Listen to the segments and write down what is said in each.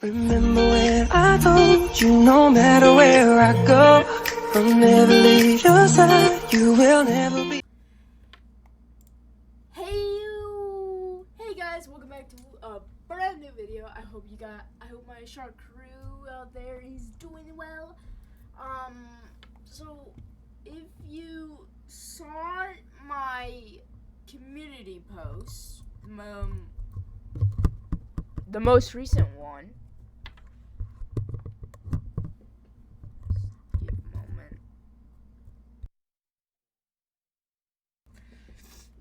Remember when I told you no matter where I go, I'll never leave your side, you will never be. Hey guys, welcome back to a brand new video. I hope my shark crew out there is doing well. So if you saw my community post, the most recent one. Give a moment.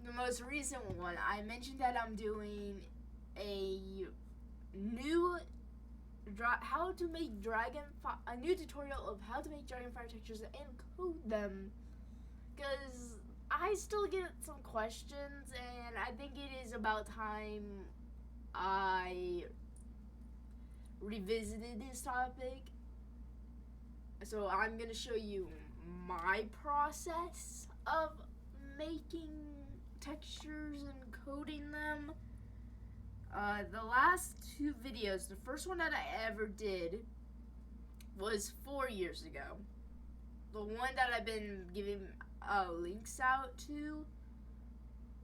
The most recent one, I mentioned that I'm doing a new a new tutorial of how to make Dragonfire textures and code them, because I still get some questions and I think it is about time I revisited this topic. So I'm gonna show you my process of making textures and coding them. The last two videos, the first one that I ever did was 4 years ago. The one that I've been giving links out to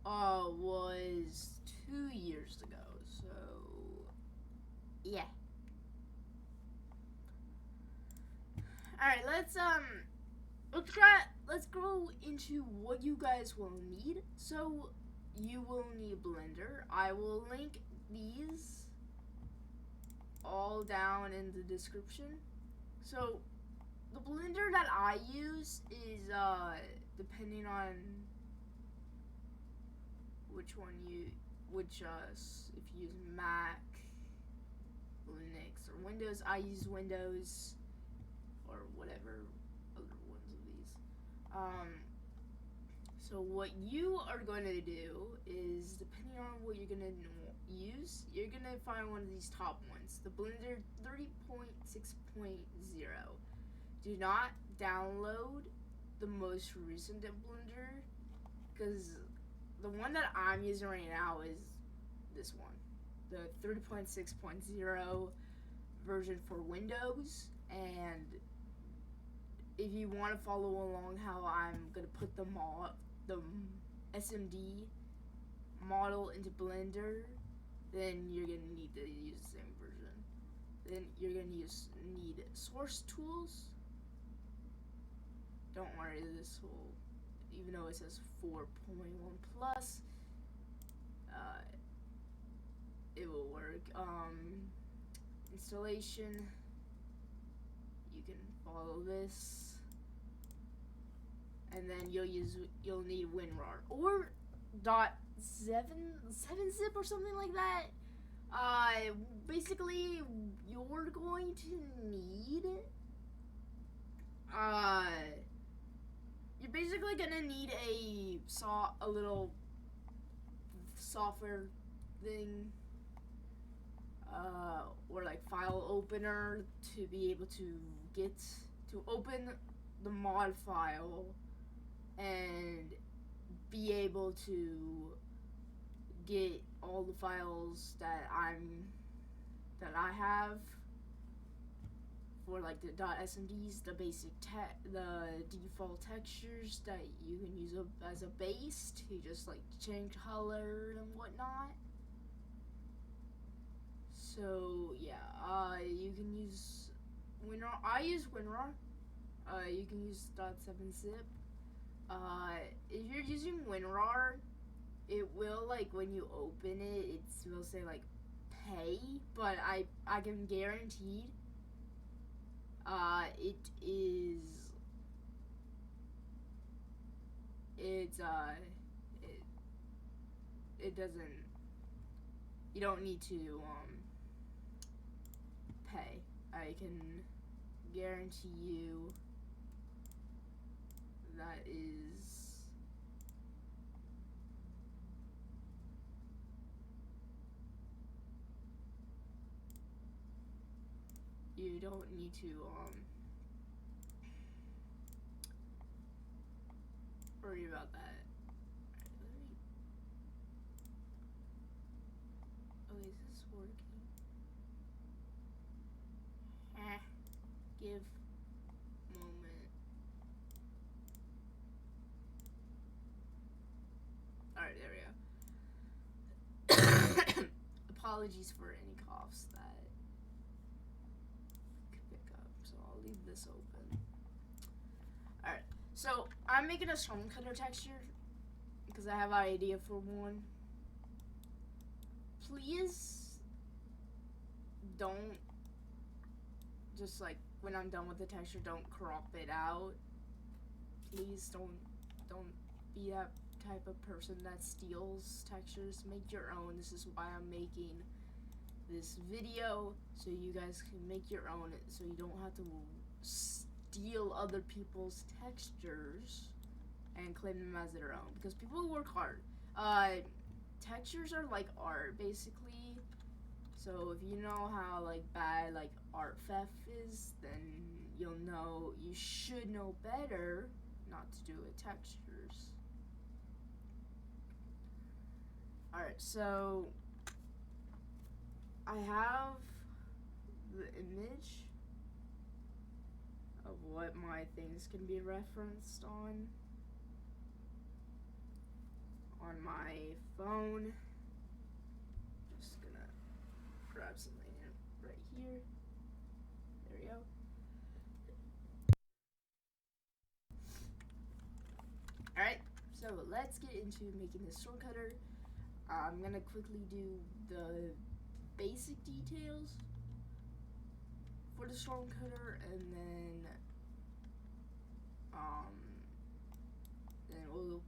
was 2 years ago. So yeah. Alright, let's go into what you guys will need. So you will need Blender. I will link these all down in the description. So the Blender that I use is depending on which if you use Mac, Linux, or Windows. I use Windows or whatever other ones of these. So what you are going to do is, depending on what you're going to use, you're going to find one of these top ones, the Blender 3.6.0. Do not download the most recent Blender, because the one that I'm using right now is this one, the 3.6.0 version for Windows. And if you want to follow along how I'm going to put the SMD model into Blender, then you're going to need to use the same version. Then you're going to need source tools. Don't worry, this will, even though it says 4.1 plus, it will work. Installation, you can follow this, and then you'll need WinRAR or .7zip or something like that. Basically, you're going to need you're basically gonna need a little software thing, or like file opener, to be able to open the mod file and be able to get all the files that I have for like the .smds, the basic the default textures that you can use as a base to just like change color and whatnot. So yeah, you can use WinRAR. I use WinRAR. You can use .7zip. If you're using WinRAR, it will, like, when you open it, it will say like pay, but I can guarantee it doesn't, you don't need to pay. I can guarantee you that you don't need to worry about that. Oh, is this working? give moment. Alright, there we go. Apologies for any coughs that could pick up, so I'll leave this open. Alright, so I'm making a storm cutter texture because I have an idea for one. Please don't just like when I'm done with the texture, don't crop it out. Please don't be that type of person that steals textures. Make your own. This is why I'm making this video, so you guys can make your own, so you don't have to steal other people's textures and claim them as their own, because people work hard. Textures are like art, basically. So if you know how like bad like art theft is, then you should know better not to do with textures. Alright, so I have the image of what my things can be referenced on my phone. Just gonna grab something right here. There we go. Alright, so let's get into making this storm cutter. I'm gonna quickly do the basic details for the storm cutter, and then we'll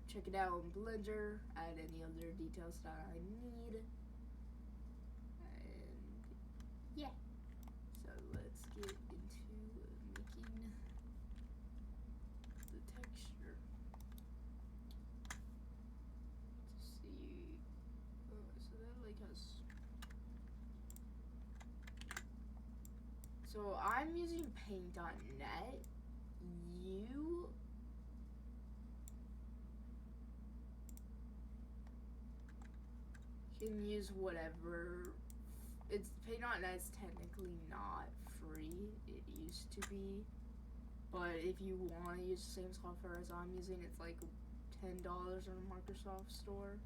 check it out in Blender, add any other details that I need, and yeah. So let's get into making the texture. To see, so that like has. So I'm using paint.net. You can use whatever. It's paint.net's technically not free. It used to be, but if you want to use the same software as I'm using, it's like $10 on the Microsoft Store,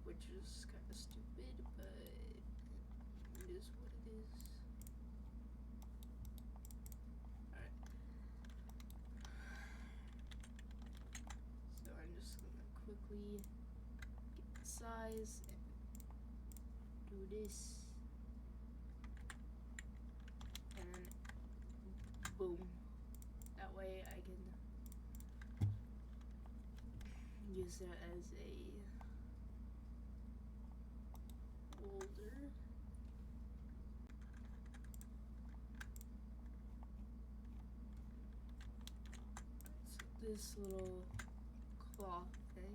which is kind of stupid, but it is what it is. Alright. So I'm just gonna quickly get the size and do this. And then boom. That way I can use it as a holder. So this little cloth thing.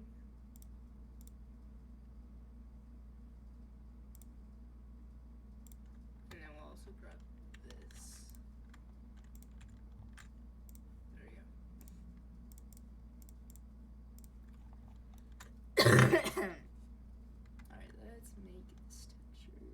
And then we'll also grab this. There we go. Alright, let's make this texture.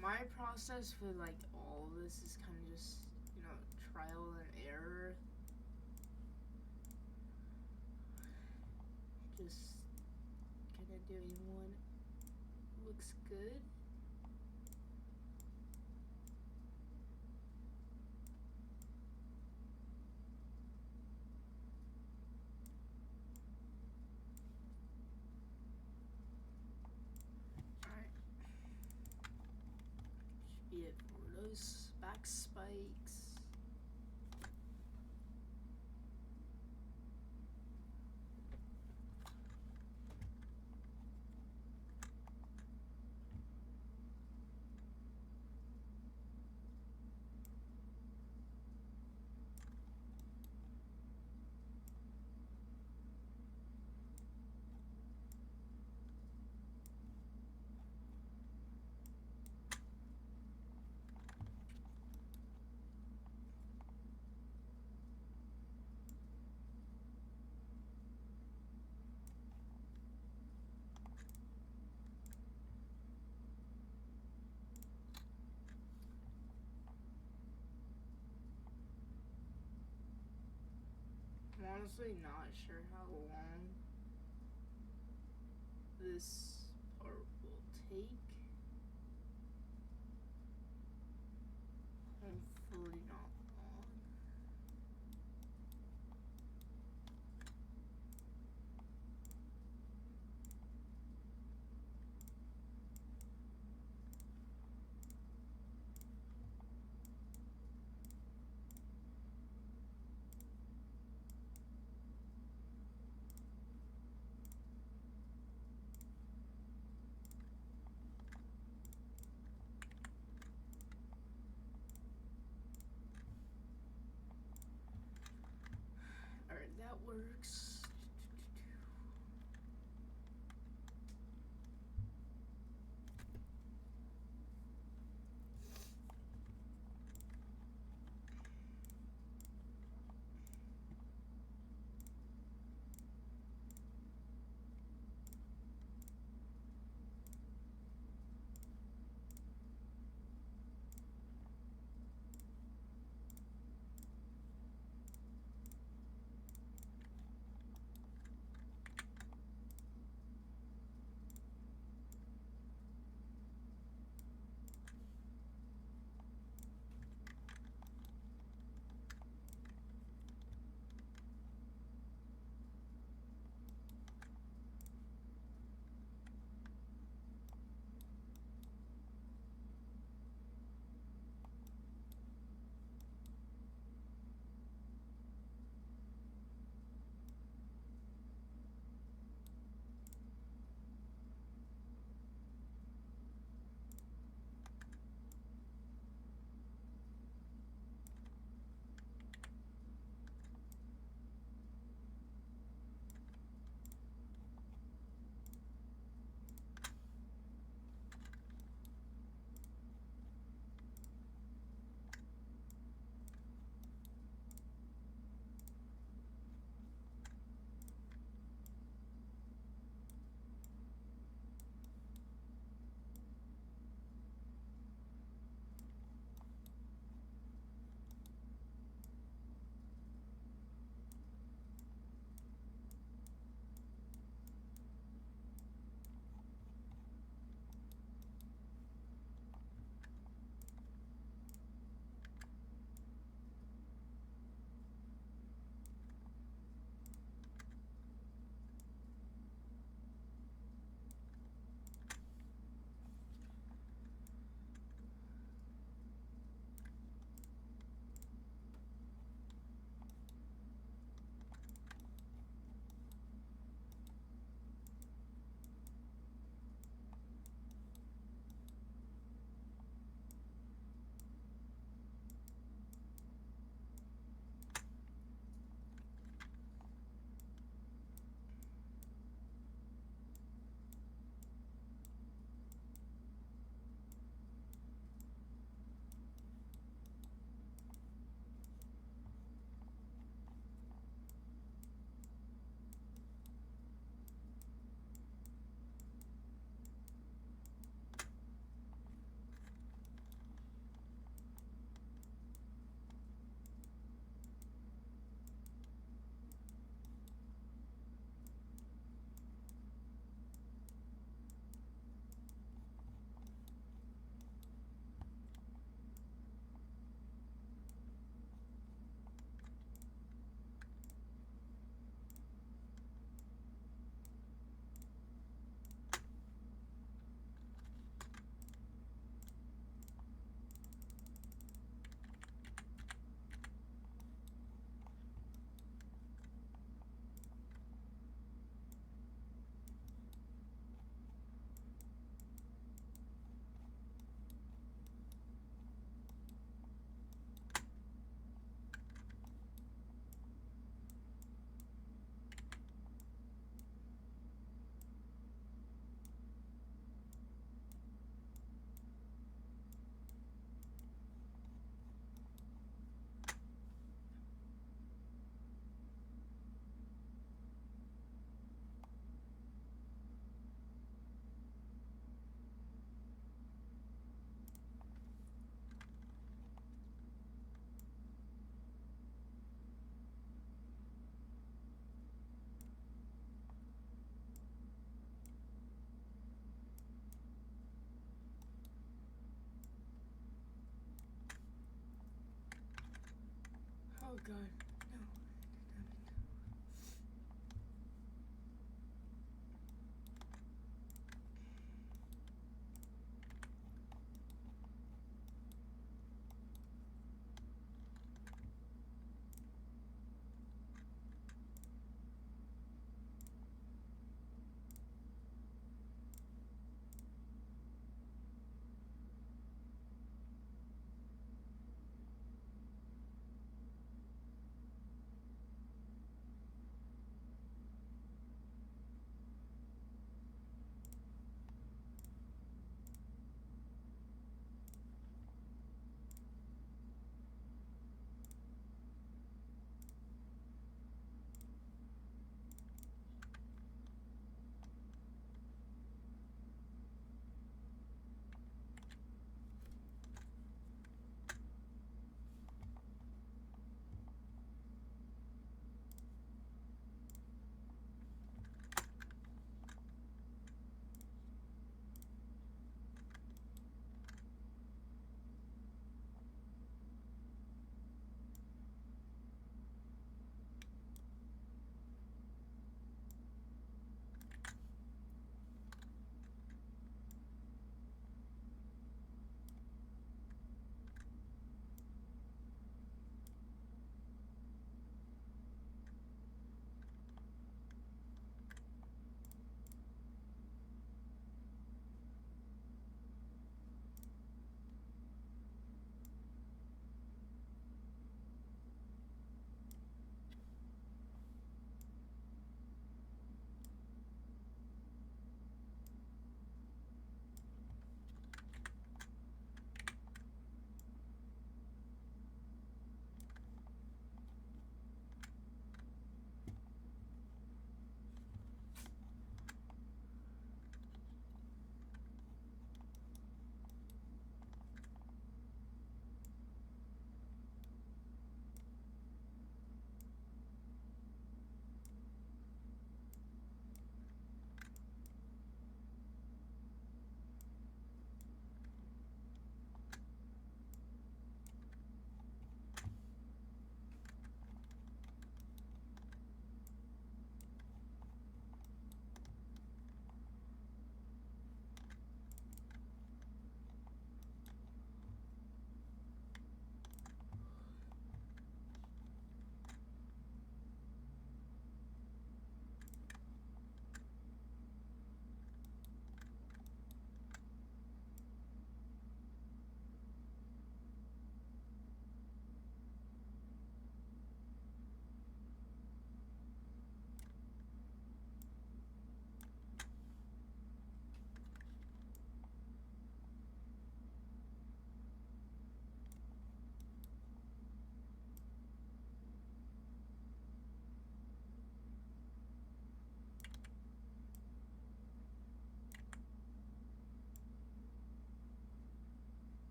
my process for like all of this is kind of just, you know, trial and error. Just kind of doing one looks good. Be it for those back spikes. I'm honestly not sure how long this part will take. Hopefully not long. Alright, that works. God. No.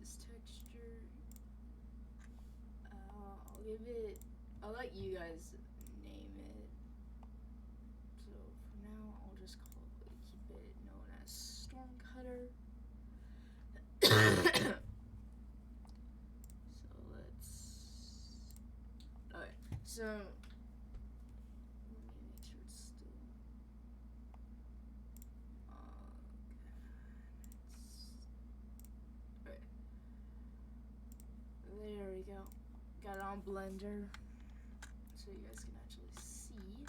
this texture. I'll let you guys name it. So for now, I'll just keep it known as Stormcutter. So alright, so let me make sure it's still alright. There we go. Got it on Blender so you guys can actually see.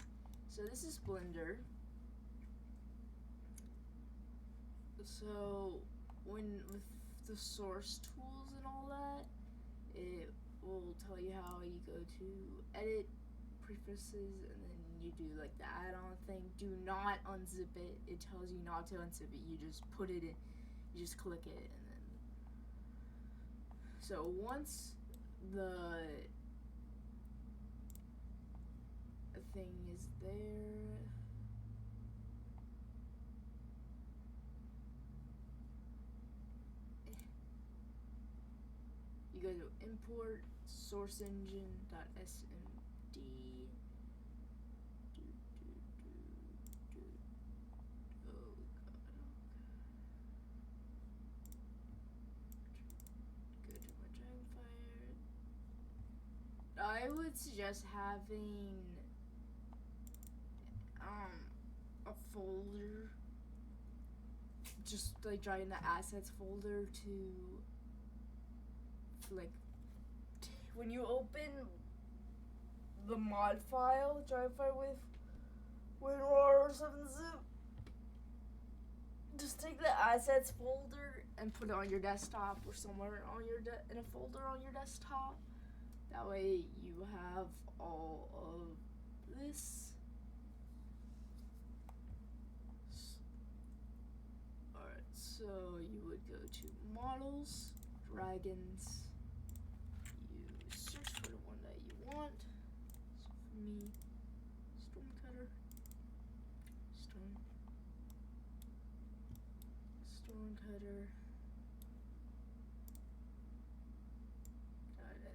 So this is Blender. So with the source tools and all that, it will tell you how you go to edit, preferences, and then you do like the add-on thing. Do not unzip it. It tells you not to unzip it. You just put it in, you just click it, and then so once the thing is there, you go to import source engine.smd. Oh god. Go to my Dragonfire. I would suggest having a folder, just like dragging the assets folder to like when you open the mod file, Dragonfire with WinRAR or 7-zip, just take the assets folder and put it on your desktop or somewhere on your in a folder on your desktop. That way you have all of this. Alright, so you would go to models, dragons, you search for the one that you want. So for me, Stormcutter, Stormcutter,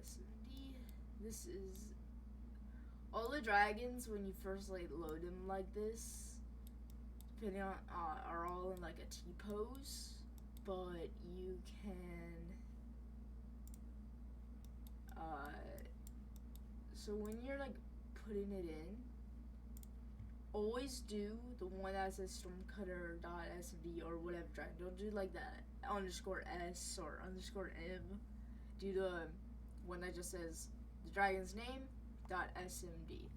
.smd. This is all the dragons when you first like load them like this, depending on are all in like a T-pose, but you can so when you're like putting it in, always do the one that says stormcutter.smd or whatever dragon. Don't do like that _s or _m. Do the one that just says the dragon's name .smd,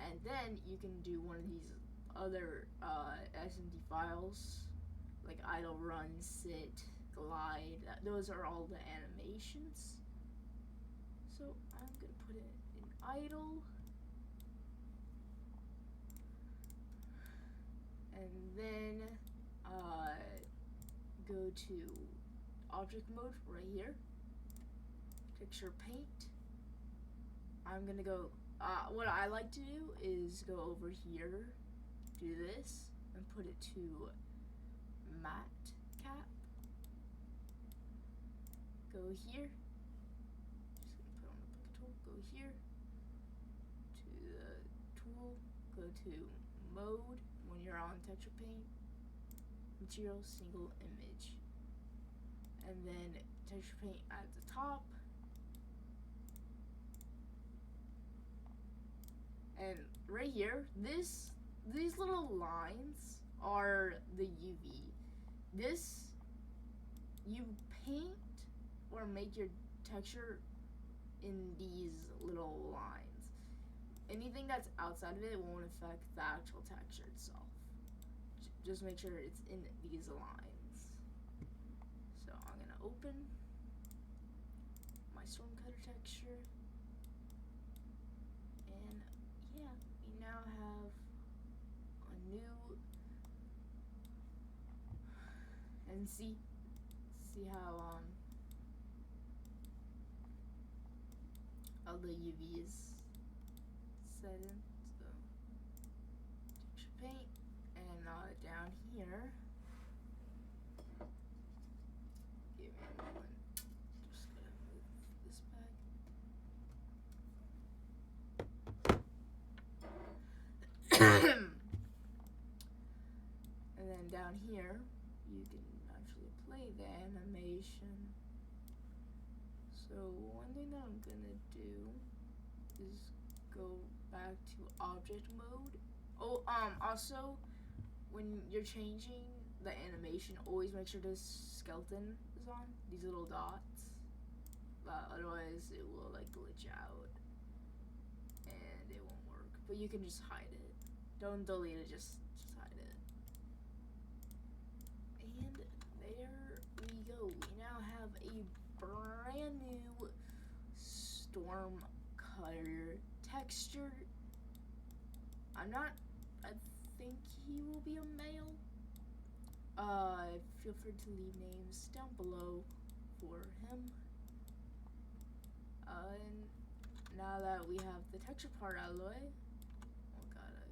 and then you can do one of these other SMD files like idle, run, sit, glide. Those are all the animations. So I'm gonna put it in idle, and then go to object mode right here, texture paint. I'm gonna go, what I like to do is go over here, do this, and put it to matte cap. Go here, just gonna put on the bucket tool, go here, to the tool, go to mode, when you're on texture paint, material, single image, and then texture paint at the top. And right here, these little lines are the UV. This, you paint or make your texture in these little lines. Anything that's outside of it won't affect the actual texture itself. Just make sure it's in these lines. So I'm gonna open my Stormcutter texture, and yeah, we now have a new, and see how all the UV is set in. So texture paint, and down here, give me a moment. do is go back to object mode. Oh, also, when you're changing the animation, always make sure this skeleton is on, these little dots. Otherwise, it will like glitch out and it won't work. But you can just hide it. Don't delete it, just hide it. And there we go. We now have a brand new storm cutter texture. I think he will be a male. Feel free to leave names down below for him. And now that we have the texture part out of the way, oh god,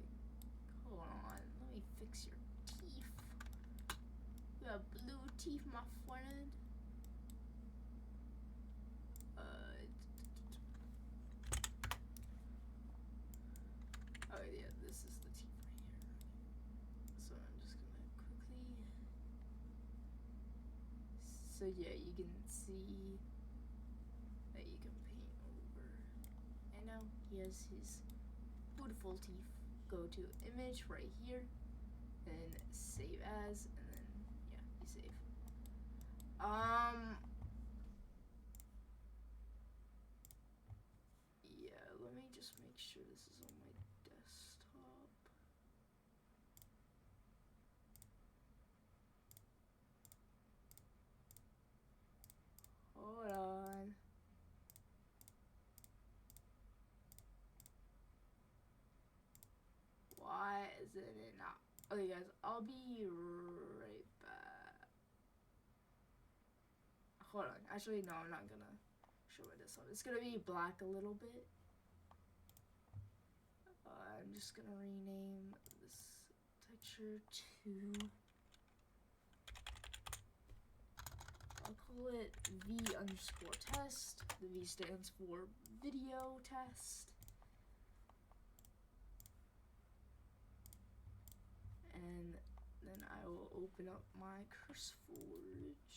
hold on, let me fix your teeth. You have blue teeth, my friend. Oh yeah, this is the teeth right here. So I'm just gonna quickly. So yeah, you can see that you can paint over. And now he has his beautiful teeth. Go to image right here, then save as, and then yeah, you save. Yeah, let me just make sure this is on my desktop. Hold on. Why isn't it not? Okay guys, I'll be right back. Hold on. Actually, no, I'm not gonna show my desktop. It's gonna be black a little bit. I'm just gonna rename this texture to, I'll call it V_test. The V stands for video test. And then I will open up my CurseForge.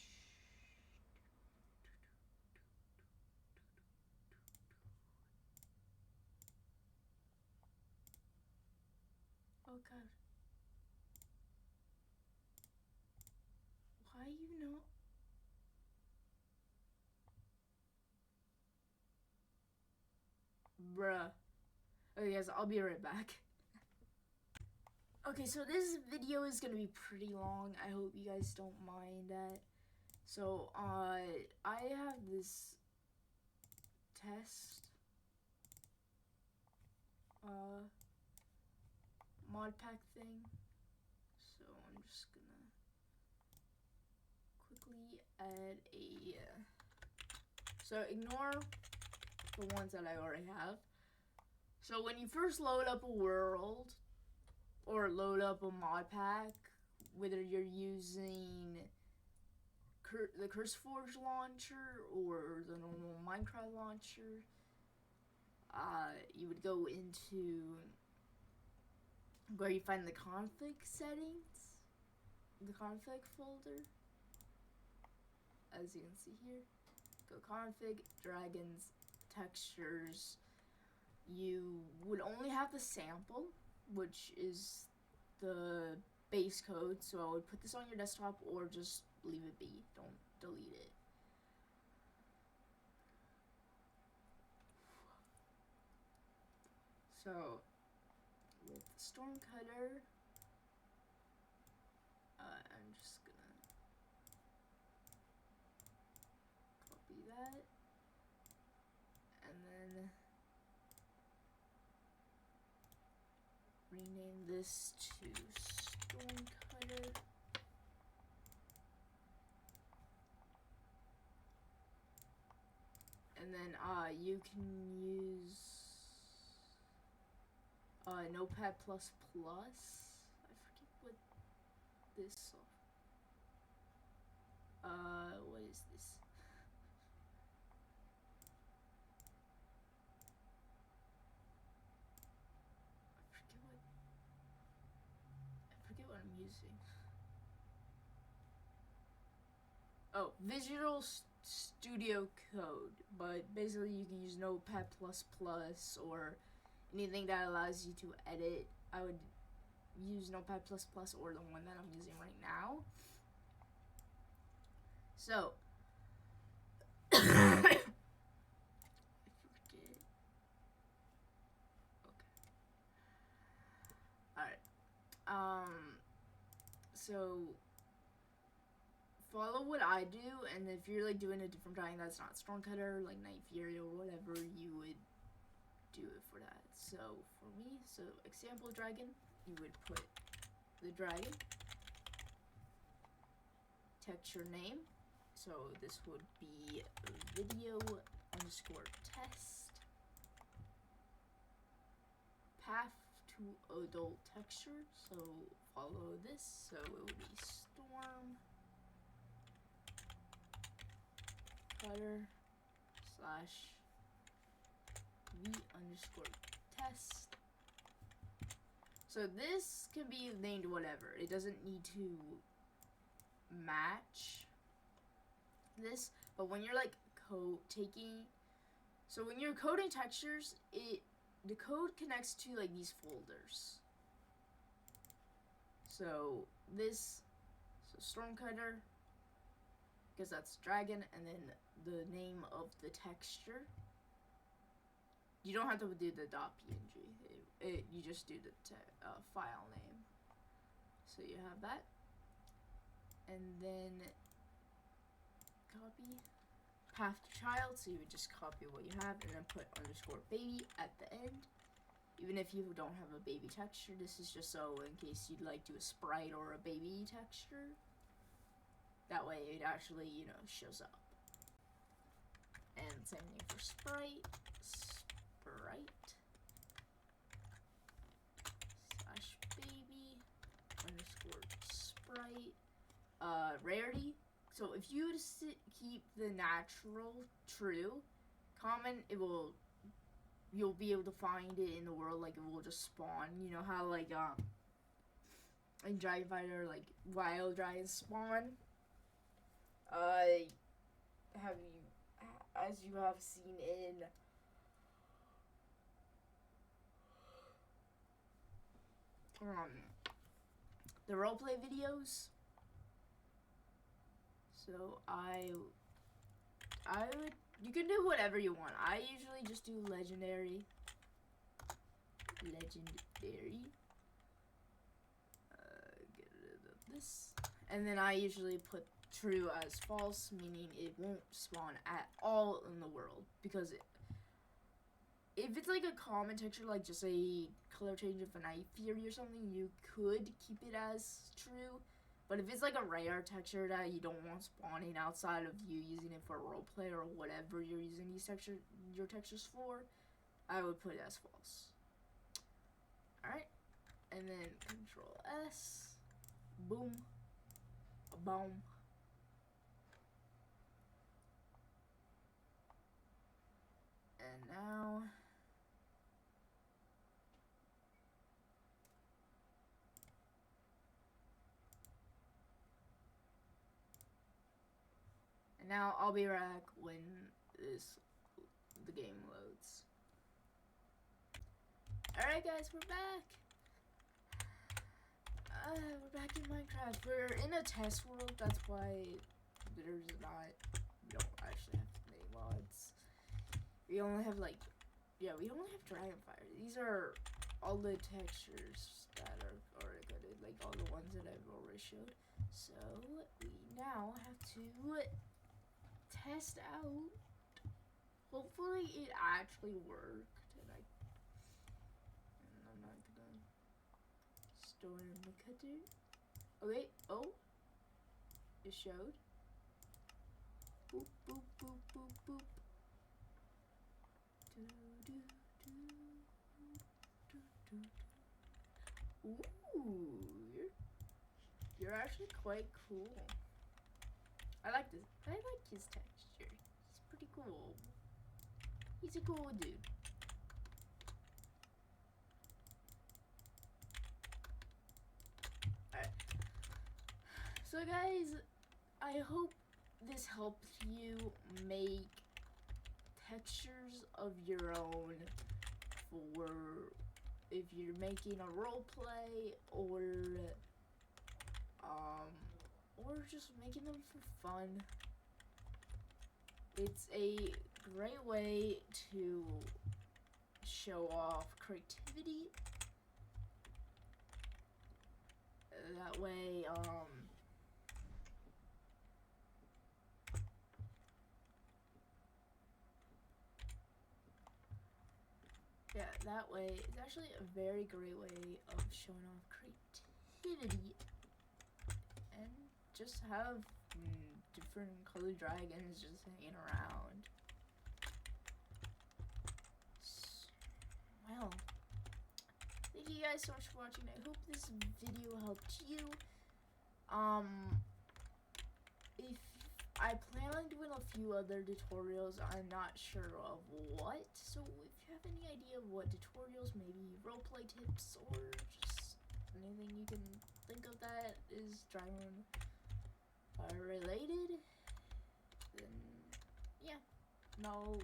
Oh god. Why you know? Bruh. Okay guys, I'll be right back. Okay, so this video is gonna be pretty long. I hope you guys don't mind that. So, I have this test mod pack thing. So I'm just gonna quickly add a so ignore the ones that I already have. So when you first load up a world or load up a mod pack, whether you're using the CurseForge launcher or the normal Minecraft launcher, you would go into where you find the config settings, the config folder, as you can see here. Go config, dragons, textures. You would only have the sample, which is the base code, so I would put this on your desktop or just leave it be, don't delete it. So with the storm cutter, I'm just gonna copy that and then rename this to storm cutter. And then you can use Notepad++. I forget what this. What is this? I forget what I'm using. Oh, Visual Studio Code, but basically you can use Notepad++ or anything that allows you to edit. I would use Notepad++ or the one that I'm using right now. So, I forget. Okay. Alright. So follow what I do, and if you're like doing a different drawing that's not Storm Cutter, like Night Fury or whatever, you would do it for that. So for me, example dragon, you would put the dragon, texture name, so this would be video underscore test, path to adult texture, so follow this, so it would be Storm Cutter slash v underscore test. So this can be named whatever. It doesn't need to match this, but when you're like when you're coding textures, the code connects to like these folders. So Storm Cutter, because that's dragon, and then the name of the texture. You don't have to do the .png. You just do the file name. So you have that, and then copy path to child. So you would just copy what you have, and then put underscore baby at the end. Even if you don't have a baby texture, this is just so in case you'd like do a sprite or a baby texture. That way it actually, shows up. And same thing for sprite slash baby underscore sprite. Rarity. So if you keep the natural true, common, you'll be able to find it in the world, like it will just spawn. You know how like in Dragonfire, like wild dragons spawn. As you have seen in the roleplay videos. So you can do whatever you want. I usually just do legendary. Get rid of this, and then I usually put true as false, meaning it won't spawn at all in the world, because if it's like a common texture, like just a color change of a Night Fury or something, you could keep it as true. But if it's like a rare texture that you don't want spawning outside of you using it for roleplay or whatever you're using your textures for, I would put it as false. Alright, and then Control S, boom, boom. And now I'll be back when the game loads. Alright guys, we're back. We're back in Minecraft. We're in a test world, that's why we don't actually have many mods. We only have we only have Dragonfire. These are all the textures that are already coded, like all the ones that I've already showed. So we now have to test out. Hopefully it actually worked, and I'm not gonna store in the cutter. Okay, it showed. Boop, boop, boop, boop, boop. Ooh, you're actually quite cool. I like this. I like his texture. He's pretty cool. He's a cool dude. Alright. So guys, I hope this helps you make textures of your own for if you're making a role play or just making them for fun. It's a great way to show off creativity. That way, yeah, that way, it's actually a very great way of showing off creativity and just have different colored dragons just hanging around. Well, thank you guys so much for watching. I hope this video helped you. If I plan on doing a few other tutorials, I'm not sure of what. So if you have any idea of what tutorials, maybe roleplay tips or just anything you can think of that is Dragonfire related, then yeah, and I'll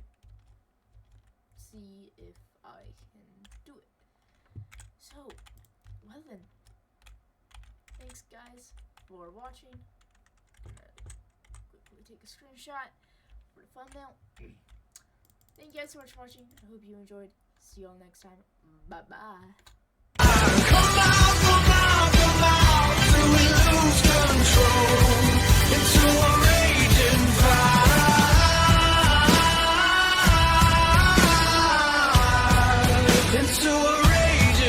see if I can do it. So, well then, thanks guys for watching. Take a screenshot for the thumbnail. Thank you guys so much for watching. I hope you enjoyed. See you all next time. Bye bye. Come on, till we lose control.